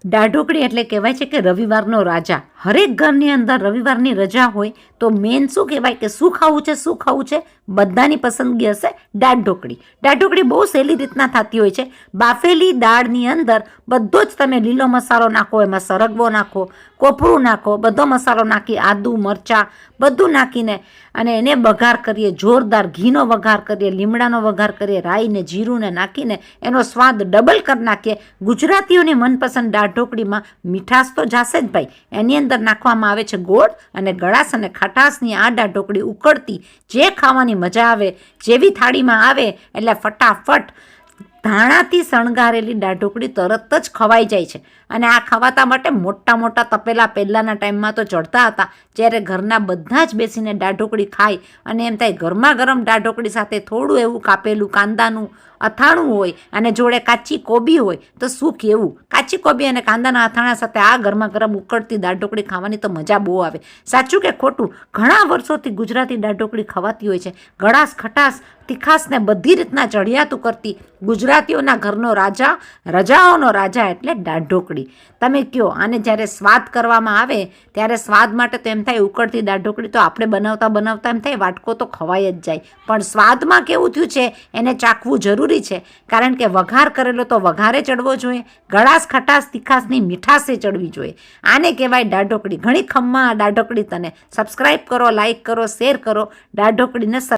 દાળ ઢોકળી એટલે કહેવાય છે કે રવિવારનો રાજા. હરેક ઘરની અંદર રવિવારની રજા હોય તો મેન શું કહેવાય કે શું ખાવું છે બધાની પસંદગી હશે દાળ ઢોકળી. દાળ ઢોકળી બહુ સહેલી રીતના થતી હોય છે. બાફેલી દાળની અંદર બધો જ તમે લીલો મસાલો નાખો, એમાં સરગવો નાખો, કોપરું નાખો, બધો મસાલો નાખી, આદું મરચાં બધું નાખીને અને એને વઘાર કરીએ, જોરદાર ઘીનો વઘાર કરીએ, લીમડાનો વઘાર કરીએ, રાઈ ને જીરુંને નાખીને એનો સ્વાદ ડબલ કરી નાખીએ. ગુજરાતીઓની મનપસંદ દાળ ઢોકળીમાં મીઠાશ તો જાશે જ ભાઈ. એની અંદર નાખવામાં આવે છે ગોળ અને ગળાશ અને ખટાશની આ દાળ ઢોકળી ઉકળતી જે ખાવાની મજા આવે, જેવી થાળીમાં આવે એટલે ફટાફટ ધાણાથી શણગારેલી દાળ ઢોકળી તરત જ ખવાઈ જાય છે. અને આ ખવાતા માટે મોટા મોટા તપેલા પહેલાંના ટાઈમમાં તો ચડતા હતા, જ્યારે ઘરના બધા જ બેસીને દાળ ઢોકળી ખાય અને એમ થાય ગરમા ગરમ દાળ ઢોકળી સાથે થોડું એવું કાપેલું કાંદાનું અથાણું હોય અને જોડે કાચી કોબી હોય તો શું કહેવું. કાચી કોબી અને કાંદાના અથાણા સાથે આ ગરમા ગરમ ઉકળતી દાળ ઢોકળી ખાવાની તો મજા બહુ આવે. સાચું કે ખોટું? ઘણા વર્ષોથી ગુજરાતી દાળ ઢોકળી ખવાતી હોય છે. ગળાશ, ખટાશ, તીખાશને બધી રીતના ચડિયાતું કરતી ગુજરાતીઓના ઘરનો રાજા, રજાઓનો રાજા એટલે દાળ ઢોકળી. તમે કહો, આને જ્યારે સ્વાદ કરવામાં આવે ત્યારે સ્વાદ માટે તો એમ થાય ઉકળતી દાળ ઢોકળી તો આપણે બનાવતા એમ થાય વાટકો તો ખવાઈ જ જાય. પણ સ્વાદમાં કેવું થયું છે એને ચાખવું જરૂરી છે, કારણ કે વઘાર કરેલો તો વઘારે ચડવો જોઈએ, ગળાશ, ખટાશ, તીખાશની મીઠાશે ચડવી જોઈએ. આને કહેવાય દાળ ઢોકળી. ઘણી ખમ્મા દાળ ઢોકળી. તને સબસ્ક્રાઈબ કરો, લાઈક કરો, શેર કરો. દાળ ઢોકળીને